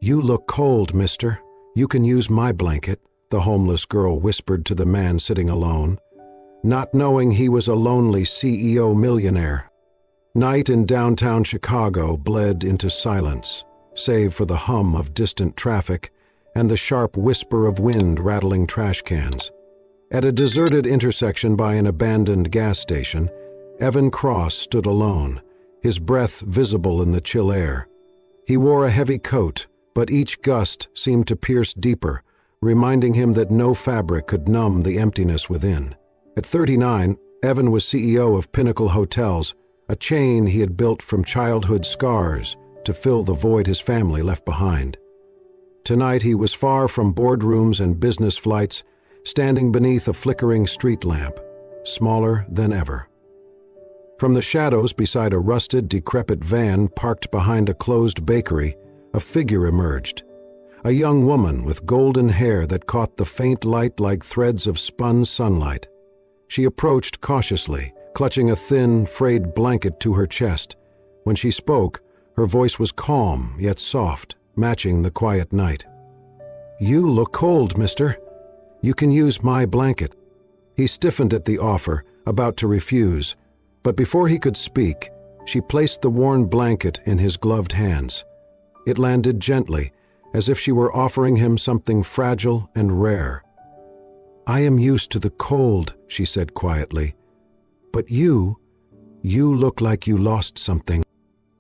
"You look cold, mister. You can use my blanket," the homeless girl whispered to the man sitting alone, not knowing he was a lonely CEO millionaire. Night in downtown Chicago bled into silence, save for the hum of distant traffic and the sharp whisper of wind rattling trash cans. At a deserted intersection by an abandoned gas station, Evan Cross stood alone, his breath visible in the chill air. He wore a heavy coat, but each gust seemed to pierce deeper, reminding him that no fabric could numb the emptiness within. At 39, Evan was CEO of Pinnacle Hotels, a chain he had built from childhood scars to fill the void his family left behind. Tonight he was far from boardrooms and business flights, standing beneath a flickering street lamp, smaller than ever. From the shadows beside a rusted, decrepit van parked behind a closed bakery, a figure emerged. A young woman with golden hair that caught the faint light like threads of spun sunlight. She approached cautiously, clutching a thin, frayed blanket to her chest. When she spoke, her voice was calm yet soft, matching the quiet night. "You look cold, mister. You can use my blanket." He stiffened at the offer, about to refuse, but before he could speak, she placed the worn blanket in his gloved hands. It landed gently, as if she were offering him something fragile and rare. "I am used to the cold," she said quietly. "But you look like you lost something."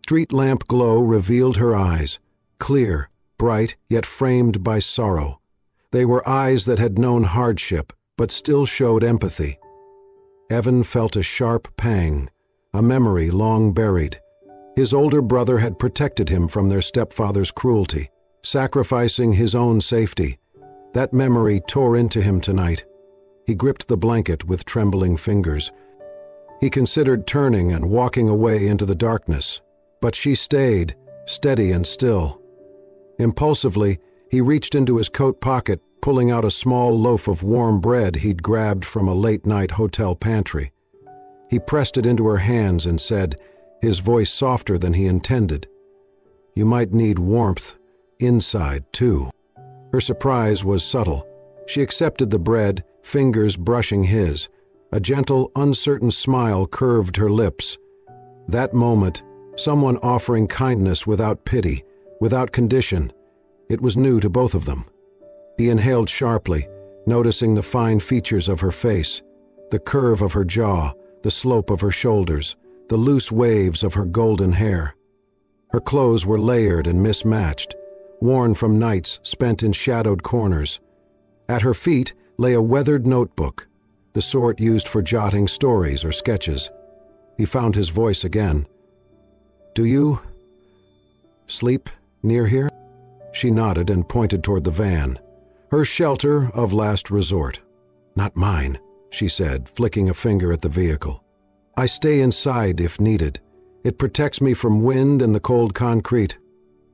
Street lamp glow revealed her eyes, clear, bright, yet framed by sorrow. They were eyes that had known hardship, but still showed empathy. Evan felt a sharp pang, a memory long buried. His older brother had protected him from their stepfather's cruelty, sacrificing his own safety. That memory tore into him tonight. He gripped the blanket with trembling fingers. He considered turning and walking away into the darkness, but she stayed, steady and still. Impulsively, he reached into his coat pocket, pulling out a small loaf of warm bread he'd grabbed from a late-night hotel pantry. He pressed it into her hands and said, his voice softer than he intended, "You might need warmth inside, too." Her surprise was subtle. She accepted the bread, fingers brushing his. A gentle, uncertain smile curved her lips. That moment, someone offering kindness without pity, without condition. It was new to both of them. He inhaled sharply, noticing the fine features of her face, the curve of her jaw, the slope of her shoulders, the loose waves of her golden hair. Her clothes were layered and mismatched, worn from nights spent in shadowed corners. At her feet lay a weathered notebook, the sort used for jotting stories or sketches. He found his voice again. "Do you sleep near here?" She nodded and pointed toward the van, her shelter of last resort. "Not mine," she said, flicking a finger at the vehicle. "I stay inside if needed. It protects me from wind and the cold concrete."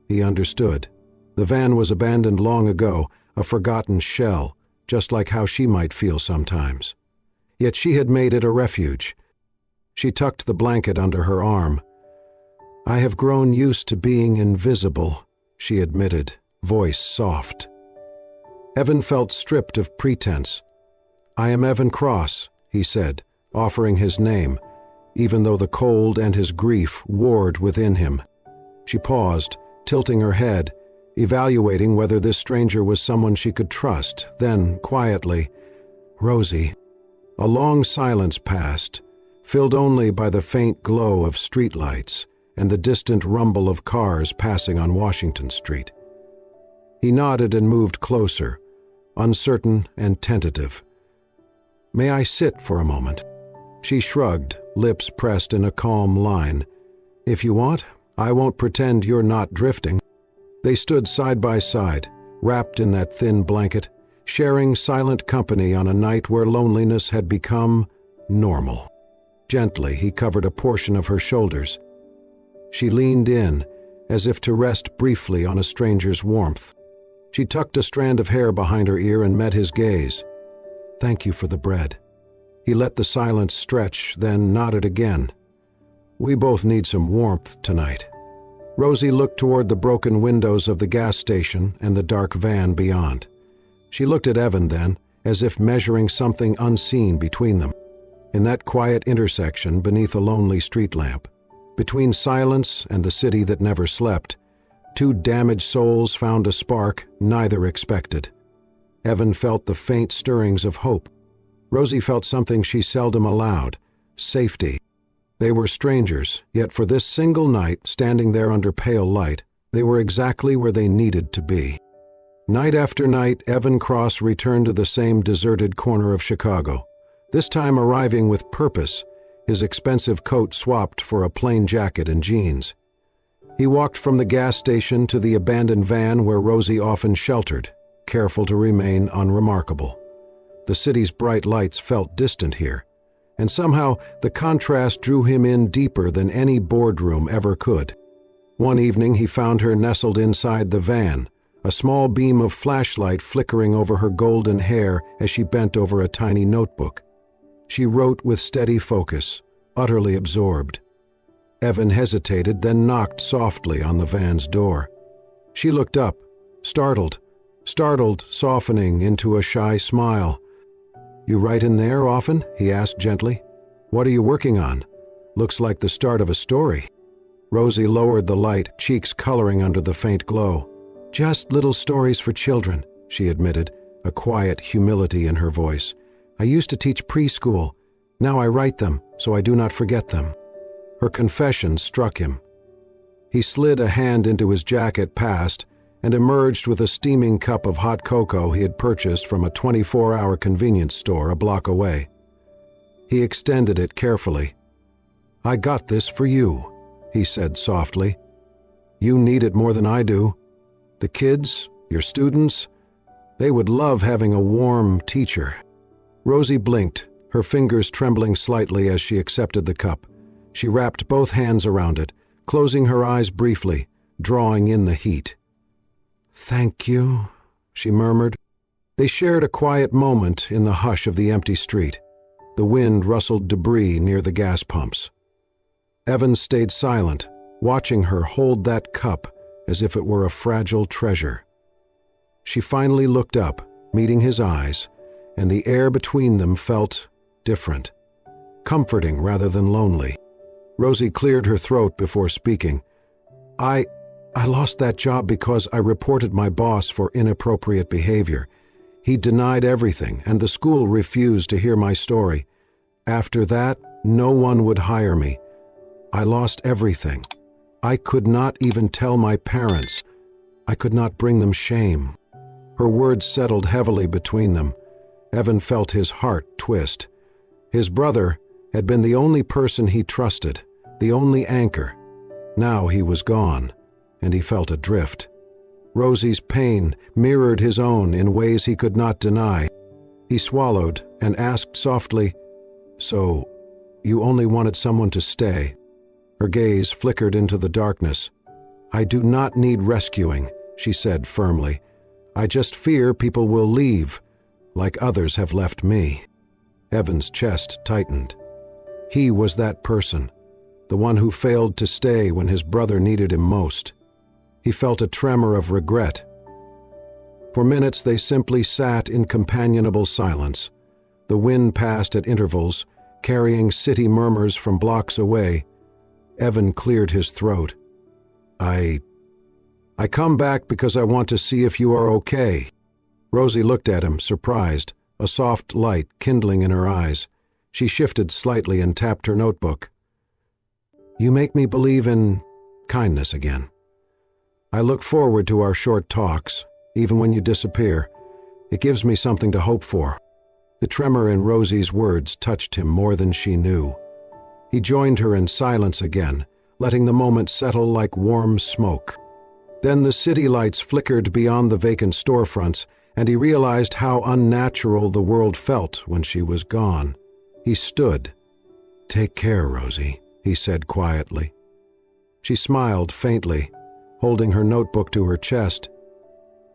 He understood. The van was abandoned long ago, a forgotten shell, just like how she might feel sometimes. Yet she had made it a refuge. She tucked the blanket under her arm. "I have grown used to being invisible," she admitted, voice soft. Evan felt stripped of pretense. "I am Evan Cross," he said, offering his name, even though the cold and his grief warred within him. She paused, tilting her head, evaluating whether this stranger was someone she could trust, then, quietly, "Rosie." A long silence passed, filled only by the faint glow of streetlights and the distant rumble of cars passing on Washington Street. He nodded and moved closer, uncertain and tentative. "May I sit for a moment?" She shrugged, lips pressed in a calm line. "If you want, I won't pretend you're not drifting." They stood side by side, wrapped in that thin blanket, sharing silent company on a night where loneliness had become normal. Gently, he covered a portion of her shoulders. She leaned in, as if to rest briefly on a stranger's warmth. She tucked a strand of hair behind her ear and met his gaze. "Thank you for the bread." He let the silence stretch, then nodded again. "We both need some warmth tonight." Rosie looked toward the broken windows of the gas station and the dark van beyond. She looked at Evan then, as if measuring something unseen between them. In that quiet intersection beneath a lonely street lamp, between silence and the city that never slept, two damaged souls found a spark neither expected. Evan felt the faint stirrings of hope. Rosie felt something she seldom allowed: safety. They were strangers, yet for this single night, standing there under pale light, they were exactly where they needed to be. Night after night, Evan Cross returned to the same deserted corner of Chicago, this time arriving with purpose, his expensive coat swapped for a plain jacket and jeans. He walked from the gas station to the abandoned van where Rosie often sheltered, careful to remain unremarkable. The city's bright lights felt distant here, and somehow the contrast drew him in deeper than any boardroom ever could. One evening he found her nestled inside the van, a small beam of flashlight flickering over her golden hair as she bent over a tiny notebook. She wrote with steady focus, utterly absorbed. Evan hesitated, then knocked softly on the van's door. She looked up, startled, softening into a shy smile. "You write in there often?" he asked gently. "What are you working on? Looks like the start of a story." Rosie lowered the light, cheeks coloring under the faint glow. "Just little stories for children," she admitted, a quiet humility in her voice. "I used to teach preschool. Now I write them, so I do not forget them." Her confession struck him. He slid a hand into his jacket, passed, and emerged with a steaming cup of hot cocoa he had purchased from a 24-hour convenience store a block away. He extended it carefully. "I got this for you," he said softly. "You need it more than I do. The kids, your students, they would love having a warm teacher." Rosie blinked, her fingers trembling slightly as she accepted the cup. She wrapped both hands around it, closing her eyes briefly, drawing in the heat. "Thank you," she murmured. They shared a quiet moment in the hush of the empty street. The wind rustled debris near the gas pumps. Evan stayed silent, watching her hold that cup as if it were a fragile treasure. She finally looked up, meeting his eyes, and the air between them felt different, comforting rather than lonely. Rosie cleared her throat before speaking. I lost that job because I reported my boss for inappropriate behavior. He denied everything, and the school refused to hear my story. After that, no one would hire me. I lost everything. I could not even tell my parents. I could not bring them shame." Her words settled heavily between them. Evan felt his heart twist. His brother had been the only person he trusted, the only anchor. Now he was gone, and he felt adrift. Rosie's pain mirrored his own in ways he could not deny. He swallowed and asked softly, "So, you only wanted someone to stay?" Her gaze flickered into the darkness. "I do not need rescuing," she said firmly. "I just fear people will leave, like others have left me." Evan's chest tightened. He was that person, the one who failed to stay when his brother needed him most. He felt a tremor of regret. For minutes they simply sat in companionable silence. The wind passed at intervals, carrying city murmurs from blocks away. Evan cleared his throat. I come back because I want to see if you are okay." Rosie looked at him, surprised, a soft light kindling in her eyes. She shifted slightly and tapped her notebook. "You make me believe in kindness again. I look forward to our short talks, even when you disappear. It gives me something to hope for." The tremor in Rosie's words touched him more than she knew. He joined her in silence again, letting the moment settle like warm smoke. Then the city lights flickered beyond the vacant storefronts, and he realized how unnatural the world felt when she was gone. He stood. "Take care, Rosie," he said quietly. She smiled faintly, holding her notebook to her chest.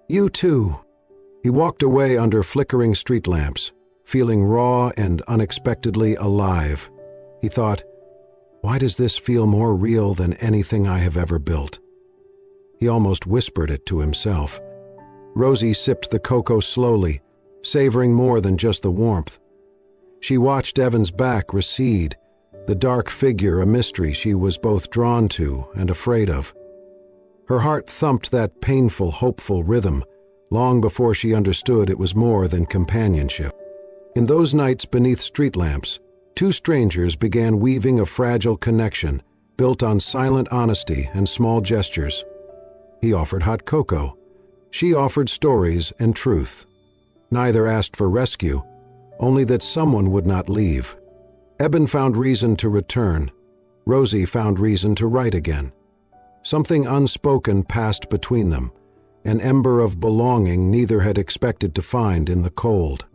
"You too." He walked away under flickering street lamps, feeling raw and unexpectedly alive. He thought, "Why does this feel more real than anything I have ever built?" He almost whispered it to himself. Rosie sipped the cocoa slowly, savoring more than just the warmth. She watched Evan's back recede, the dark figure a mystery she was both drawn to and afraid of. Her heart thumped that painful, hopeful rhythm, long before she understood it was more than companionship. In those nights beneath street lamps, two strangers began weaving a fragile connection built on silent honesty and small gestures. He offered hot cocoa. She offered stories and truth. Neither asked for rescue, only that someone would not leave. Evan found reason to return. Rosie found reason to write again. Something unspoken passed between them, an ember of belonging neither had expected to find in the cold.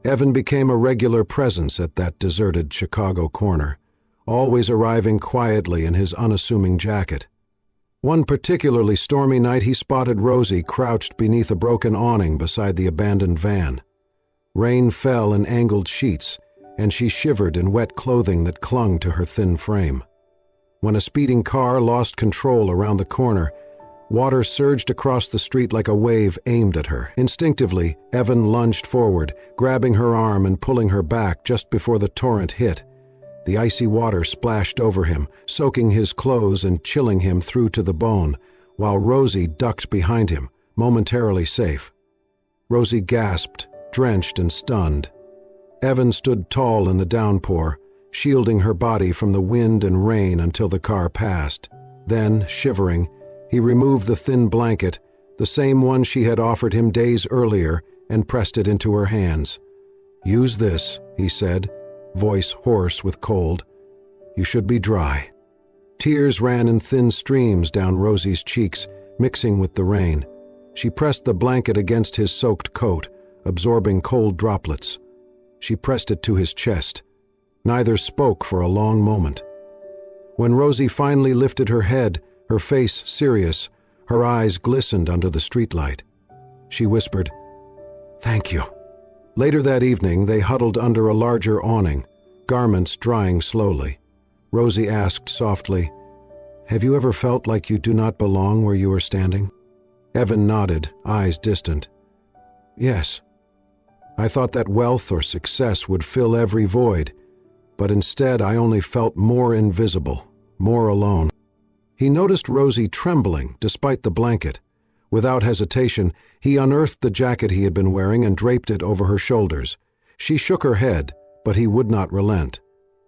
Evan became a regular presence at that deserted Chicago corner, always arriving quietly in his unassuming jacket. One particularly stormy night he spotted Rosie crouched beneath a broken awning beside the abandoned van. Rain fell in angled sheets, and she shivered in wet clothing that clung to her thin frame. When a speeding car lost control around the corner, water surged across the street like a wave aimed at her. Instinctively, Evan lunged forward, grabbing her arm and pulling her back just before the torrent hit. The icy water splashed over him, soaking his clothes and chilling him through to the bone, while Rosie ducked behind him, momentarily safe. Rosie gasped, drenched and stunned. Evan stood tall in the downpour, shielding her body from the wind and rain until the car passed. Then, shivering, he removed the thin blanket, the same one she had offered him days earlier, and pressed it into her hands. "Use this," he said, voice hoarse with cold. "You should be dry." Tears ran in thin streams down Rosie's cheeks, mixing with the rain. She pressed the blanket against his soaked coat, absorbing cold droplets. She pressed it to his chest. Neither spoke for a long moment. When Rosie finally lifted her head, her face serious, her eyes glistened under the streetlight. She whispered, "Thank you." Later that evening, they huddled under a larger awning, garments drying slowly. Rosie asked softly, "Have you ever felt like you do not belong where you are standing?" Evan nodded, eyes distant. "Yes. I thought that wealth or success would fill every void, but instead I only felt more invisible, more alone." He noticed Rosie trembling despite the blanket. Without hesitation, he unearthed the jacket he had been wearing and draped it over her shoulders. She shook her head, but he would not relent.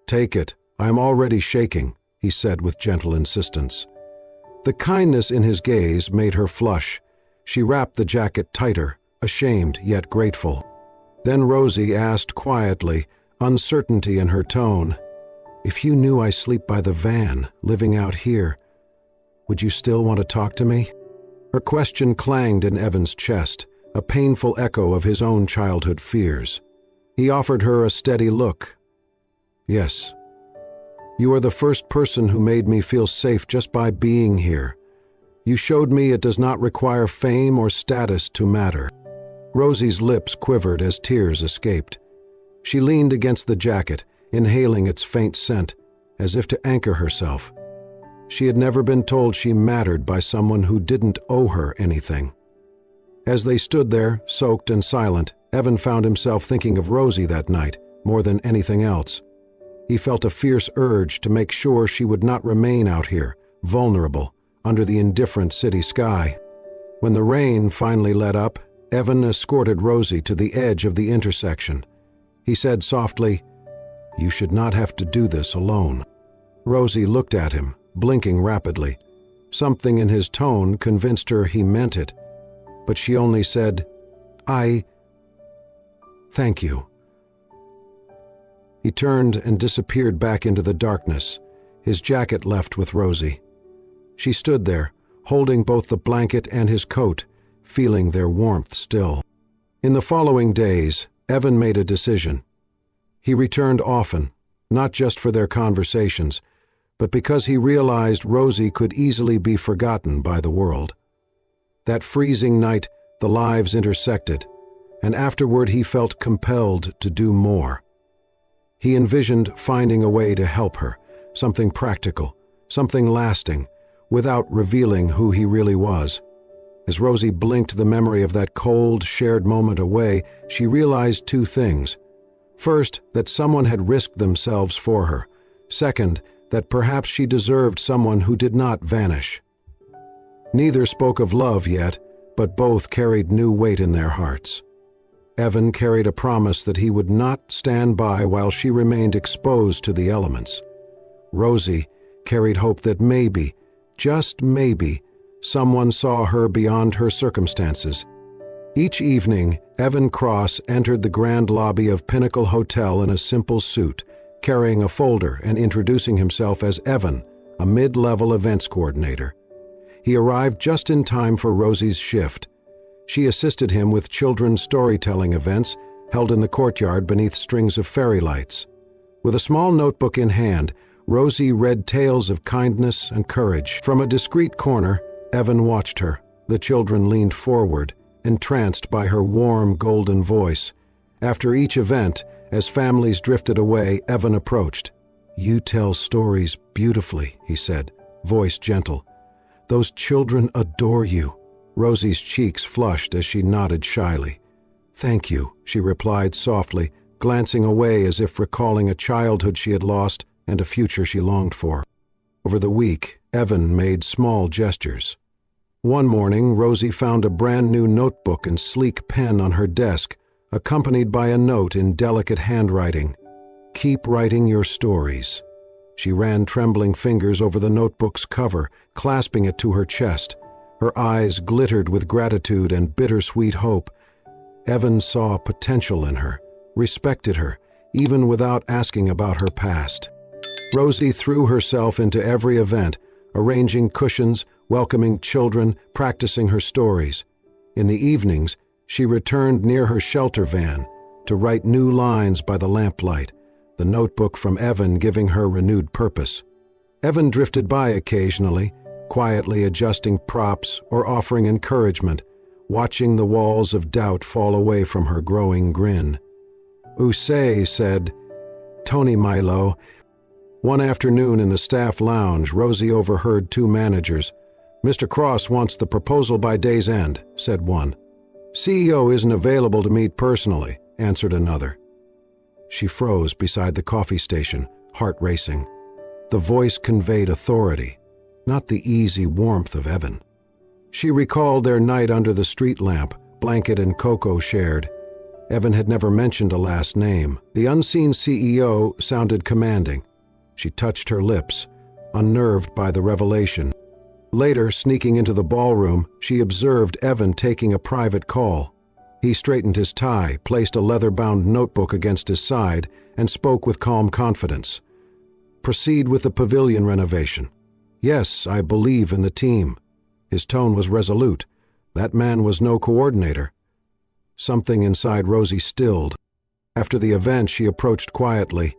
"Take it. I am already shaking," he said with gentle insistence. The kindness in his gaze made her flush. She wrapped the jacket tighter, ashamed yet grateful. Then Rosie asked quietly, uncertainty in her tone, "If you knew I sleep by the van, living out here, would you still want to talk to me?" Her question clanged in Evan's chest, a painful echo of his own childhood fears. He offered her a steady look. "Yes. You are the first person who made me feel safe just by being here. You showed me it does not require fame or status to matter." Rosie's lips quivered as tears escaped. She leaned against the jacket, inhaling its faint scent, as if to anchor herself. She had never been told she mattered by someone who didn't owe her anything. As they stood there, soaked and silent, Evan found himself thinking of Rosie that night, more than anything else. He felt a fierce urge to make sure she would not remain out here, vulnerable, under the indifferent city sky. When the rain finally let up, Evan escorted Rosie to the edge of the intersection. He said softly, "You should not have to do this alone." Rosie looked at him, blinking rapidly. Something in his tone convinced her he meant it, but she only said, Thank you." He turned and disappeared back into the darkness, his jacket left with Rosie. She stood there, holding both the blanket and his coat, feeling their warmth still. In the following days, Evan made a decision. He returned often, not just for their conversations, but because he realized Rosie could easily be forgotten by the world. That freezing night, the lives intersected, and afterward he felt compelled to do more. He envisioned finding a way to help her, something practical, something lasting, without revealing who he really was. As Rosie blinked the memory of that cold, shared moment away, she realized two things. First, that someone had risked themselves for her. Second, that perhaps she deserved someone who did not vanish. Neither spoke of love yet, but both carried new weight in their hearts. Evan carried a promise that he would not stand by while she remained exposed to the elements. Rosie carried hope that maybe, just maybe, someone saw her beyond her circumstances. Each evening, Evan Cross entered the grand lobby of Pinnacle Hotel in a simple suit, carrying a folder and introducing himself as Evan, a mid-level events coordinator. He arrived just in time for Rosie's shift. She assisted him with children's storytelling events held in the courtyard beneath strings of fairy lights. With a small notebook in hand, Rosie read tales of kindness and courage. From a discreet corner, Evan watched her. The children leaned forward, entranced by her warm, golden voice. After each event, as families drifted away, Evan approached. "You tell stories beautifully," he said, voice gentle. "Those children adore you." Rosie's cheeks flushed as she nodded shyly. "Thank you," she replied softly, glancing away as if recalling a childhood she had lost and a future she longed for. Over the week, Evan made small gestures. One morning, Rosie found a brand-new notebook and sleek pen on her desk, accompanied by a note in delicate handwriting. "Keep writing your stories." She ran trembling fingers over the notebook's cover, clasping it to her chest. Her eyes glittered with gratitude and bittersweet hope. Evan saw potential in her, respected her, even without asking about her past. Rosie threw herself into every event, arranging cushions, welcoming children, practicing her stories. In the evenings, she returned near her shelter van to write new lines by the lamplight, the notebook from Evan giving her renewed purpose. Evan drifted by occasionally, quietly adjusting props or offering encouragement, watching the walls of doubt fall away from her growing grin. Usay said, "Tony Milo." One afternoon in the staff lounge, Rosie overheard two managers. "Mr. Cross wants the proposal by day's end," said one. "CEO isn't available to meet personally," answered another. She froze beside the coffee station, heart racing. The voice conveyed authority, not the easy warmth of Evan. She recalled their night under the street lamp, blanket and cocoa shared. Evan had never mentioned a last name. The unseen CEO sounded commanding. She touched her lips, unnerved by the revelation. Later, sneaking into the ballroom, she observed Evan taking a private call. He straightened his tie, placed a leather-bound notebook against his side, and spoke with calm confidence. "Proceed with the pavilion renovation. Yes, I believe in the team." His tone was resolute. That man was no coordinator. Something inside Rosie stilled. After the event, she approached quietly.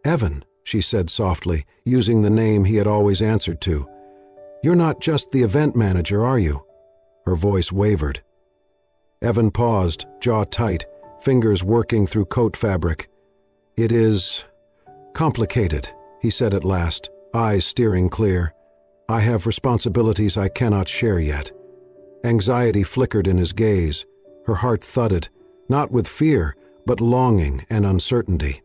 "Evan," she said softly, using the name he had always answered to. "You're not just the event manager, are you?" Her voice wavered. Evan paused, jaw tight, fingers working through coat fabric. "It is complicated," he said at last, eyes steering clear. "I have responsibilities I cannot share yet." Anxiety flickered in his gaze. Her heart thudded, not with fear, but longing and uncertainty.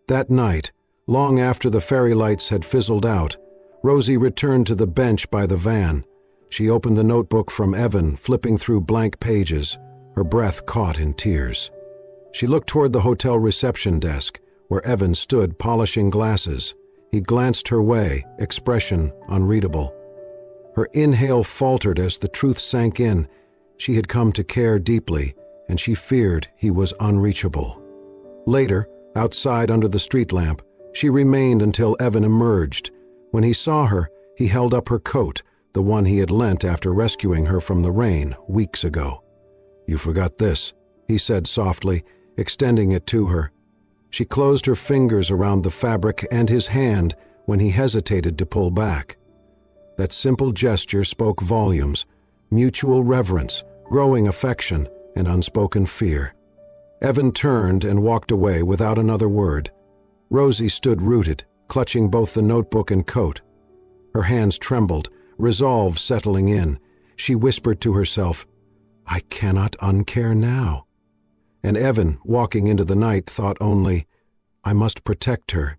That night, long after the fairy lights had fizzled out, Rosie returned to the bench by the van. She opened the notebook from Evan, flipping through blank pages, her breath caught in tears. She looked toward the hotel reception desk, where Evan stood polishing glasses. He glanced her way, expression unreadable. Her inhale faltered as the truth sank in. She had come to care deeply, and she feared he was unreachable. Later, outside under the street lamp, she remained until Evan emerged. When he saw her, he held up her coat, the one he had lent after rescuing her from the rain weeks ago. "You forgot this," he said softly, extending it to her. She closed her fingers around the fabric and his hand when he hesitated to pull back. That simple gesture spoke volumes, mutual reverence, growing affection, and unspoken fear. Evan turned and walked away without another word. Rosie stood rooted, clutching both the notebook and coat. Her hands trembled, resolve settling in. She whispered to herself, "I cannot uncare now." And Evan, walking into the night, thought only, "I must protect her,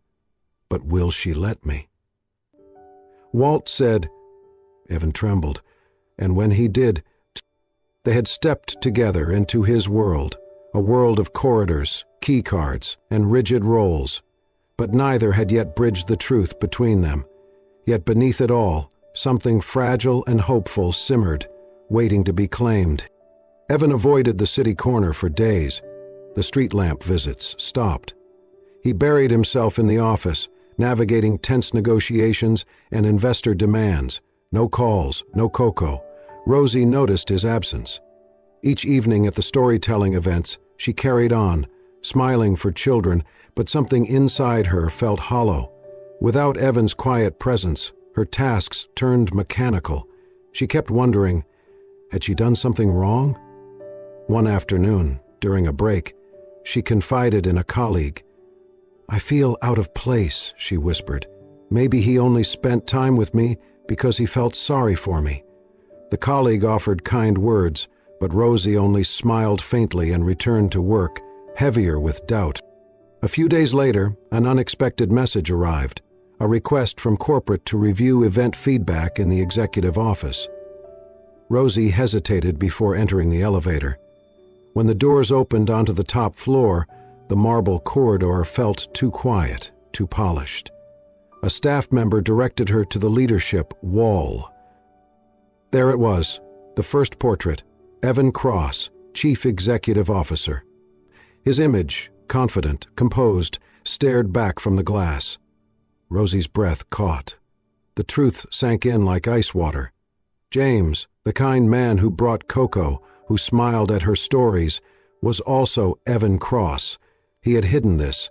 but will she let me?" Walt said, Evan trembled, and when he did, they had stepped together into his world, a world of corridors, key cards, and rigid roles. But neither had yet bridged the truth between them. Yet beneath it all, something fragile and hopeful simmered, waiting to be claimed. Evan avoided the city corner for days. The street lamp visits stopped. He buried himself in the office, navigating tense negotiations and investor demands. No calls, no cocoa. Rosie noticed his absence. Each evening at the storytelling events, she carried on, smiling for children, but something inside her felt hollow. Without Evan's quiet presence, her tasks turned mechanical. She kept wondering, had she done something wrong? One afternoon, during a break, she confided in a colleague. "I feel out of place," she whispered. "Maybe he only spent time with me because he felt sorry for me." The colleague offered kind words, but Rosie only smiled faintly and returned to work, heavier with doubt. A few days later, an unexpected message arrived, a request from corporate to review event feedback in the executive office. Rosie hesitated before entering the elevator. When the doors opened onto the top floor, the marble corridor felt too quiet, too polished. A staff member directed her to the leadership wall. There it was, the first portrait, Evan Cross, Chief Executive Officer. His image, confident, composed, stared back from the glass. Rosie's breath caught. The truth sank in like ice water. James, the kind man who brought cocoa, who smiled at her stories, was also Evan Cross. He had hidden this.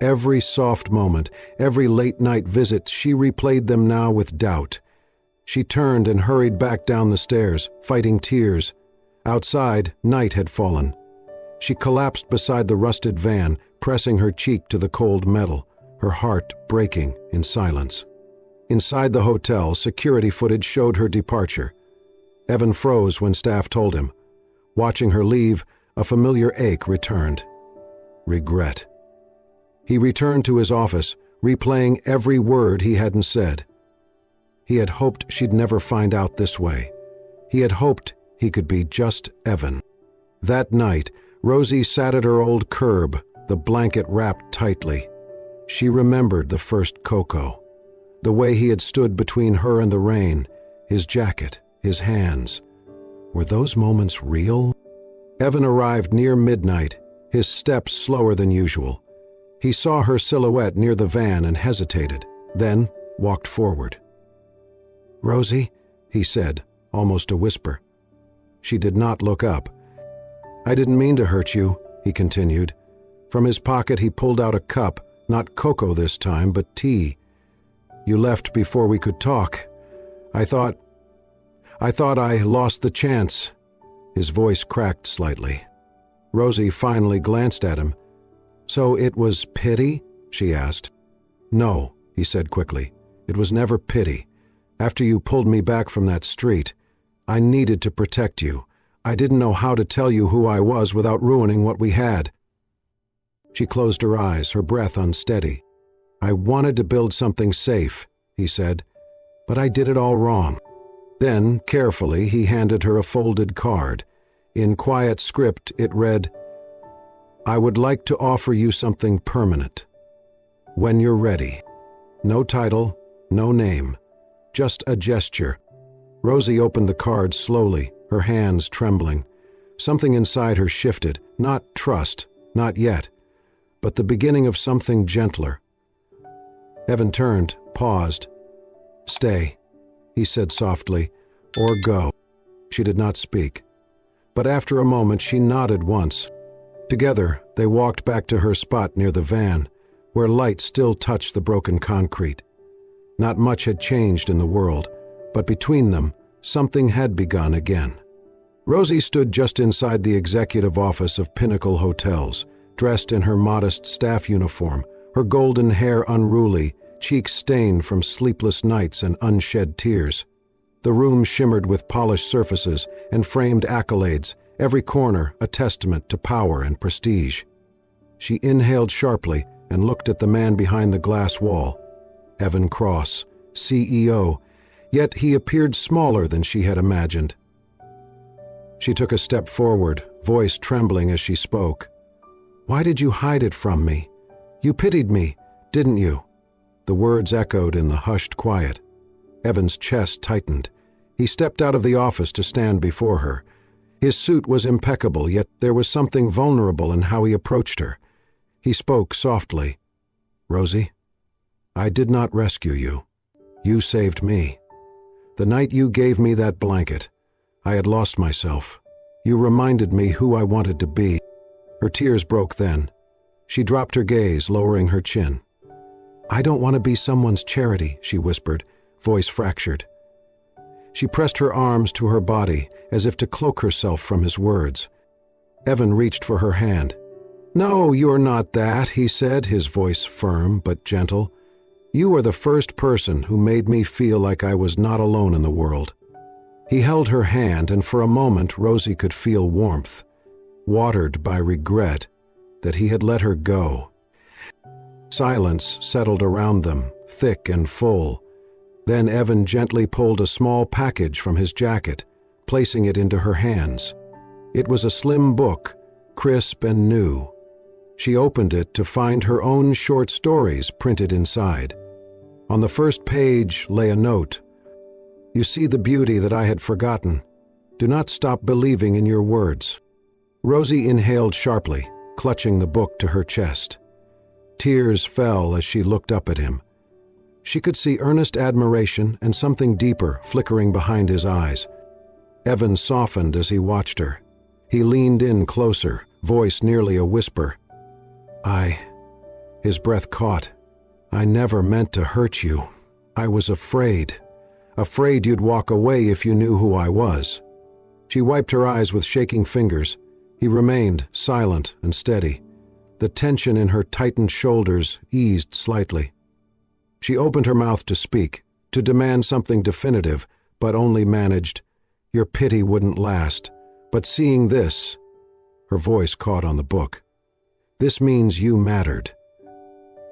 Every soft moment, every late-night visit, she replayed them now with doubt. She turned and hurried back down the stairs, fighting tears. Outside, night had fallen. She collapsed beside the rusted van, pressing her cheek to the cold metal, her heart breaking in silence. Inside the hotel, security footage showed her departure. Evan froze when staff told him. Watching her leave, a familiar ache returned. Regret. He returned to his office, replaying every word he hadn't said. He had hoped she'd never find out this way. He had hoped he could be just Evan. That night, Rosie sat at her old curb, the blanket wrapped tightly. She remembered the first cocoa, the way he had stood between her and the rain, his jacket, his hands. Were those moments real? Evan arrived near midnight, his steps slower than usual. He saw her silhouette near the van and hesitated, then walked forward. "Rosie," he said, almost a whisper. She did not look up. "I didn't mean to hurt you," he continued. From his pocket he pulled out a cup, not cocoa this time, but tea. "You left before we could talk. I thought I lost the chance." His voice cracked slightly. Rosie finally glanced at him. "So it was pity?" she asked. "No," he said quickly. "It was never pity. After you pulled me back from that street, I needed to protect you. I didn't know how to tell you who I was without ruining what we had." She closed her eyes, her breath unsteady. "I wanted to build something safe," he said, "but I did it all wrong." Then, carefully, he handed her a folded card. In quiet script, it read, "I would like to offer you something permanent. When you're ready." No title, no name, just a gesture. Rosie opened the card slowly, her hands trembling. Something inside her shifted, not trust, not yet, but the beginning of something gentler. Evan turned, paused. "Stay," he said softly, "or go." She did not speak. But after a moment she nodded once. Together they walked back to her spot near the van, where light still touched the broken concrete. Not much had changed in the world, but between them, something had begun again. Rosie stood just inside the executive office of Pinnacle Hotels, dressed in her modest staff uniform, her golden hair unruly, cheeks stained from sleepless nights and unshed tears. The room shimmered with polished surfaces and framed accolades, every corner a testament to power and prestige. She inhaled sharply and looked at the man behind the glass wall. Evan Cross, CEO, yet he appeared smaller than she had imagined. She took a step forward, voice trembling as she spoke. "Why did you hide it from me? You pitied me, didn't you?" The words echoed in the hushed quiet. Evan's chest tightened. He stepped out of the office to stand before her. His suit was impeccable, yet there was something vulnerable in how he approached her. He spoke softly. "Rosie, I did not rescue you. You saved me. The night you gave me that blanket, I had lost myself. You reminded me who I wanted to be." Her tears broke then. She dropped her gaze, lowering her chin. "I don't want to be someone's charity," she whispered, voice fractured. She pressed her arms to her body as if to cloak herself from his words. Evan reached for her hand. "No, you're not that," he said, his voice firm but gentle. "You are the first person who made me feel like I was not alone in the world." He held her hand, and for a moment Rosie could feel warmth, watered by regret that he had let her go. Silence settled around them, thick and full. Then Evan gently pulled a small package from his jacket, placing it into her hands. It was a slim book, crisp and new. She opened it to find her own short stories printed inside. On the first page lay a note. "You see the beauty that I had forgotten. Do not stop believing in your words." Rosie inhaled sharply, clutching the book to her chest. Tears fell as she looked up at him. She could see earnest admiration and something deeper flickering behind his eyes. Evan softened as he watched her. He leaned in closer, voice nearly a whisper. His breath caught. "I never meant to hurt you. I was afraid. Afraid you'd walk away if you knew who I was." She wiped her eyes with shaking fingers. He remained silent and steady. The tension in her tightened shoulders eased slightly. She opened her mouth to speak, to demand something definitive, but only managed, "Your pity wouldn't last. But seeing this," her voice caught on the book, "this means you mattered."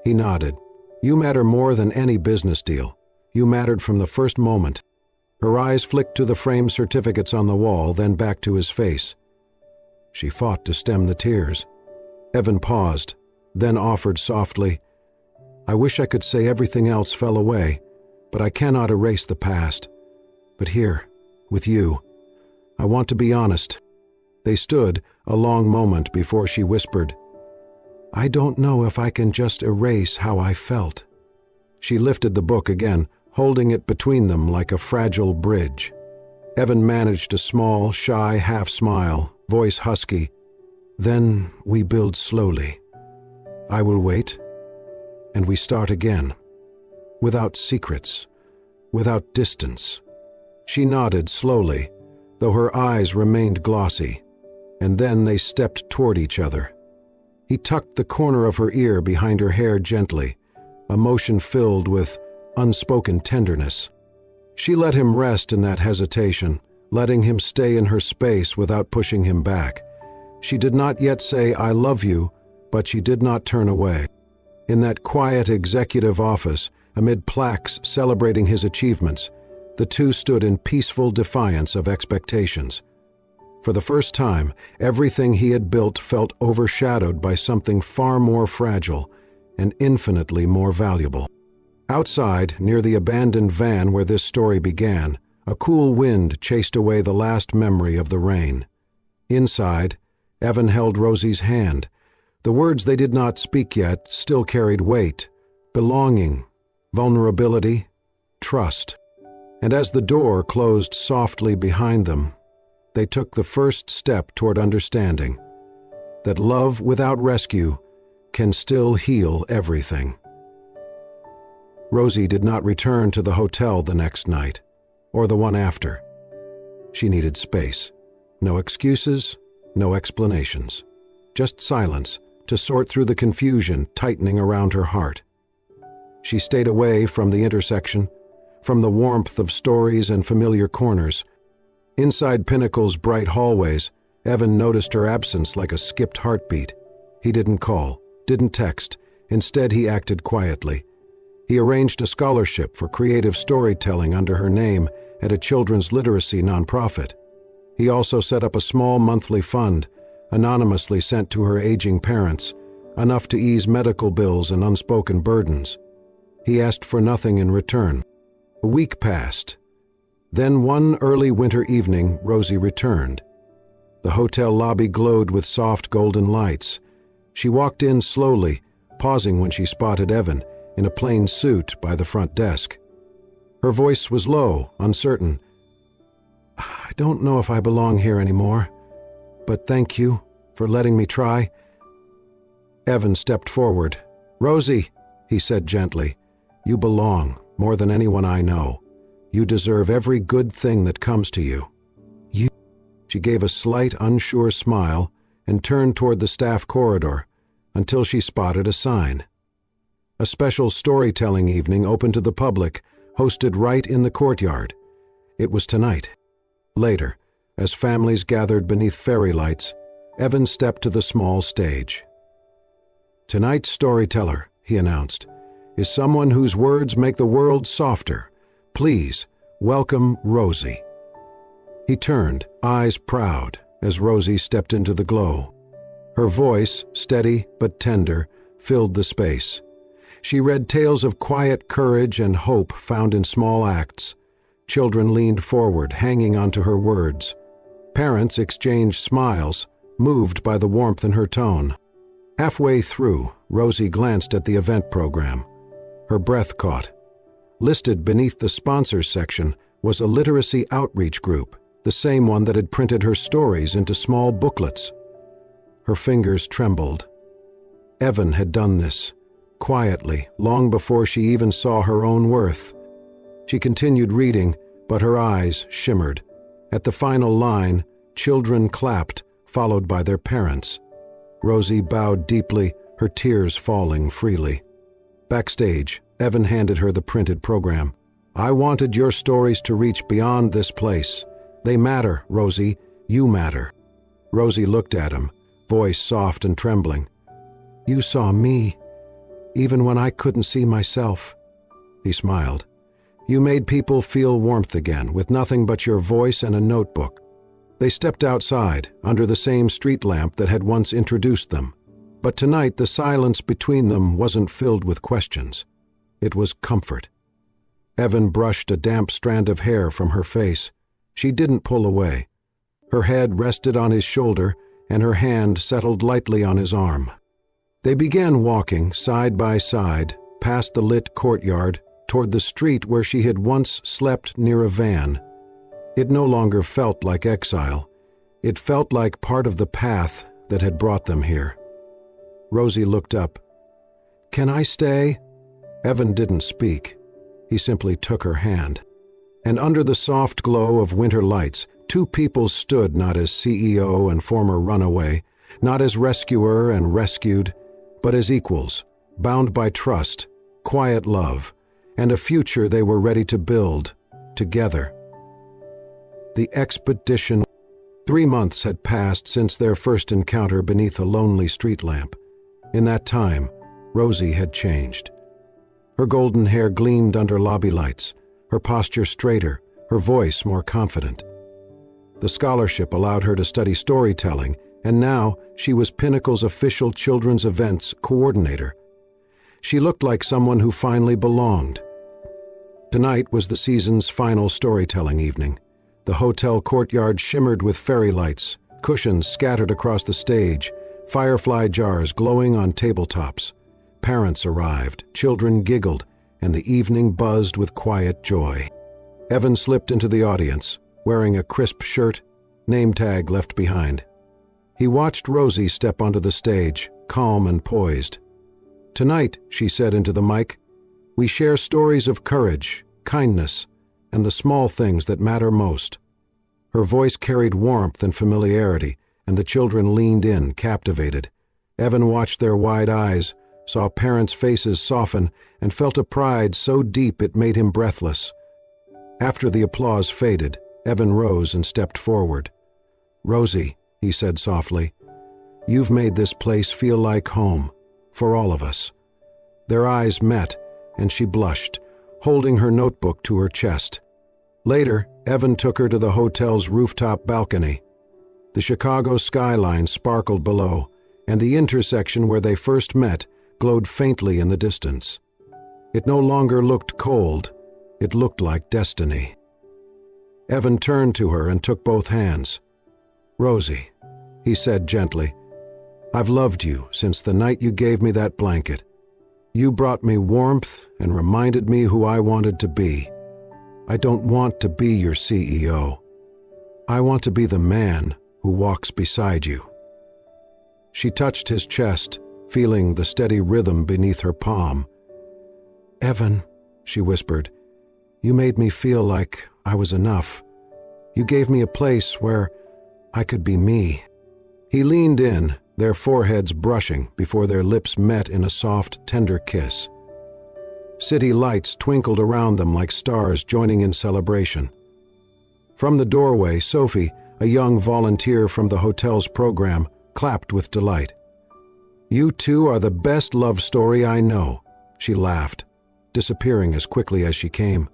He nodded. "You matter more than any business deal. You mattered from the first moment." Her eyes flicked to the framed certificates on the wall, then back to his face. She fought to stem the tears. Evan paused, then offered softly, "I wish I could say everything else fell away, but I cannot erase the past. But here, with you, I want to be honest." They stood a long moment before she whispered, "I don't know if I can just erase how I felt." She lifted the book again, holding it between them like a fragile bridge. Evan managed a small, shy half-smile, voice husky. "Then we build slowly. I will wait, and we start again. Without secrets, without distance." She nodded slowly, though her eyes remained glossy, and then they stepped toward each other. He tucked the corner of her ear behind her hair gently, a motion filled with unspoken tenderness. She let him rest in that hesitation, letting him stay in her space without pushing him back. She did not yet say, "I love you," but she did not turn away. In that quiet executive office, amid plaques celebrating his achievements, the two stood in peaceful defiance of expectations. For the first time, everything he had built felt overshadowed by something far more fragile and infinitely more valuable. Outside, near the abandoned van where this story began, a cool wind chased away the last memory of the rain. Inside, Evan held Rosie's hand. The words they did not speak yet still carried weight: belonging, vulnerability, trust. And as the door closed softly behind them, they took the first step toward understanding that love without rescue can still heal everything. Rosie did not return to the hotel the next night, or the one after. She needed space. No excuses, no explanations. Just silence to sort through the confusion tightening around her heart. She stayed away from the intersection, from the warmth of stories and familiar corners. Inside Pinnacle's bright hallways, Evan noticed her absence like a skipped heartbeat. He didn't call, didn't text. Instead, he acted quietly. He arranged a scholarship for creative storytelling under her name at a children's literacy nonprofit. He also set up a small monthly fund, anonymously sent to her aging parents, enough to ease medical bills and unspoken burdens. He asked for nothing in return. A week passed. Then one early winter evening, Rosie returned. The hotel lobby glowed with soft golden lights. She walked in slowly, pausing when she spotted Evan, in a plain suit, by the front desk. Her voice was low, uncertain. "I don't know if I belong here anymore, but thank you for letting me try." Evan stepped forward. "Rosie," he said gently, "you belong, more than anyone I know. You deserve every good thing that comes to you." "You?" She gave a slight, unsure smile and turned toward the staff corridor until she spotted a sign. A special storytelling evening open to the public, hosted right in the courtyard. It was tonight. Later, as families gathered beneath fairy lights, Evan stepped to the small stage. "Tonight's storyteller," he announced, "is someone whose words make the world softer. Please, welcome Rosie." He turned, eyes proud, as Rosie stepped into the glow. Her voice, steady but tender, filled the space. She read tales of quiet courage and hope found in small acts. Children leaned forward, hanging onto her words. Parents exchanged smiles, moved by the warmth in her tone. Halfway through, Rosie glanced at the event program. Her breath caught. Listed beneath the sponsors section was a literacy outreach group, the same one that had printed her stories into small booklets. Her fingers trembled. Evan had done this, quietly, long before she even saw her own worth. She continued reading, but her eyes shimmered. At the final line, children clapped, followed by their parents. Rosie bowed deeply, her tears falling freely. Backstage, Evan handed her the printed program. "I wanted your stories to reach beyond this place. They matter, Rosie. You matter." Rosie looked at him, voice soft and trembling. "You saw me, even when I couldn't see myself." He smiled. "You made people feel warmth again, with nothing but your voice and a notebook." They stepped outside, under the same street lamp that had once introduced them. But tonight the silence between them wasn't filled with questions. It was comfort. Evan brushed a damp strand of hair from her face. She didn't pull away. Her head rested on his shoulder, and her hand settled lightly on his arm. They began walking, side by side, past the lit courtyard, toward the street where she had once slept near a van. It no longer felt like exile. It felt like part of the path that had brought them here. Rosie looked up. "Can I stay?" Evan didn't speak. He simply took her hand. And under the soft glow of winter lights, two people stood, not as CEO and former runaway, not as rescuer and rescued, but as equals, bound by trust, quiet love, and a future they were ready to build, together. The expedition. 3 months had passed since their first encounter beneath a lonely street lamp. In that time, Rosie had changed. Her golden hair gleamed under lobby lights, her posture straighter, her voice more confident. The scholarship allowed her to study storytelling, and now she was Pinnacle's official children's events coordinator. She looked like someone who finally belonged. Tonight was the season's final storytelling evening. The hotel courtyard shimmered with fairy lights, cushions scattered across the stage, firefly jars glowing on tabletops. Parents arrived, children giggled, and the evening buzzed with quiet joy. Evan slipped into the audience, wearing a crisp shirt, name tag left behind. He watched Rosie step onto the stage, calm and poised. "Tonight," she said into the mic, "we share stories of courage, kindness, and the small things that matter most." Her voice carried warmth and familiarity, and the children leaned in, captivated. Evan watched their wide eyes, saw parents' faces soften, and felt a pride so deep it made him breathless, After the applause faded, Evan rose and stepped forward. "Rosie," he said softly, "you've made this place feel like home, for all of us." Their eyes met, and she blushed, holding her notebook to her chest. Later, Evan took her to the hotel's rooftop balcony. The Chicago skyline sparkled below, and the intersection where they first met glowed faintly in the distance. It no longer looked cold, it looked like destiny. Evan turned to her and took both hands. "Rosie," he said gently, "I've loved you since the night you gave me that blanket. You brought me warmth and reminded me who I wanted to be. I don't want to be your CEO. I want to be the man who walks beside you." She touched his chest, feeling the steady rhythm beneath her palm. "Evan," she whispered, "you made me feel like I was enough. You gave me a place where I could be me." He leaned in, their foreheads brushing before their lips met in a soft, tender kiss. City lights twinkled around them like stars joining in celebration. From the doorway, Sophie, a young volunteer from the hotel's program, clapped with delight. "You two are the best love story I know," she laughed, disappearing as quickly as she came.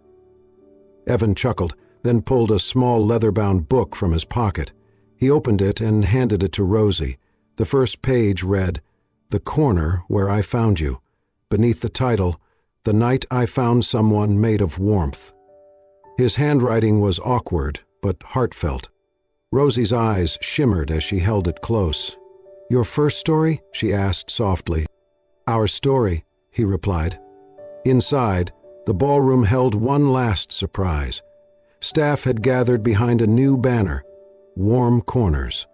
Evan chuckled, then pulled a small leather-bound book from his pocket. He opened it and handed it to Rosie. The first page read, "The Corner Where I Found You." Beneath the title, "The Night I Found Someone Made of Warmth." His handwriting was awkward, but heartfelt. Rosie's eyes shimmered as she held it close. "Your first story?" she asked softly. "Our story," he replied. Inside, the ballroom held one last surprise. Staff had gathered behind a new banner, Warm Corners,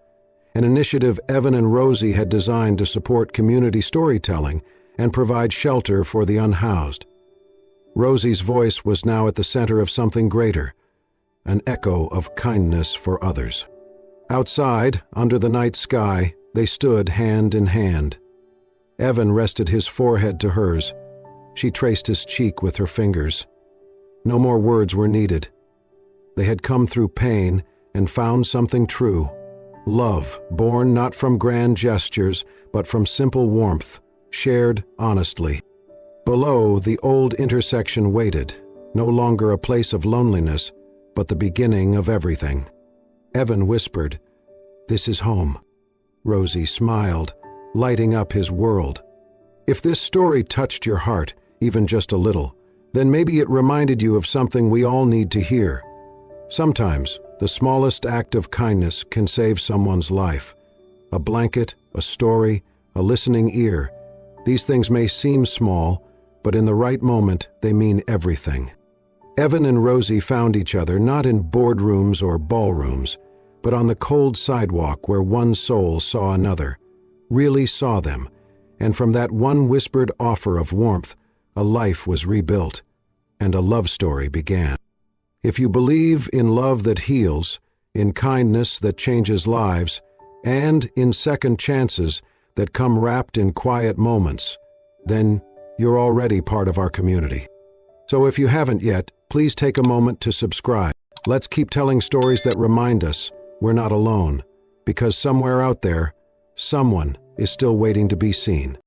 an initiative Evan and Rosie had designed to support community storytelling and provide shelter for the unhoused. Rosie's voice was now at the center of something greater, an echo of kindness for others. Outside, under the night sky, they stood hand in hand. Evan rested his forehead to hers. She traced his cheek with her fingers. No more words were needed. They had come through pain and found something true. Love, born not from grand gestures, but from simple warmth, shared honestly. Below, the old intersection waited, no longer a place of loneliness, but the beginning of everything. Evan whispered, "This is home." Rosie smiled, lighting up his world. If this story touched your heart, even just a little, then maybe it reminded you of something we all need to hear. Sometimes, the smallest act of kindness can save someone's life. A blanket, a story, a listening ear. These things may seem small, but in the right moment, they mean everything. Evan and Rosie found each other not in boardrooms or ballrooms, but on the cold sidewalk where one soul saw another, really saw them, and from that one whispered offer of warmth, a life was rebuilt, and a love story began. If you believe in love that heals, in kindness that changes lives, and in second chances that come wrapped in quiet moments, then you're already part of our community. So if you haven't yet, please take a moment to subscribe. Let's keep telling stories that remind us we're not alone, because somewhere out there, someone is still waiting to be seen.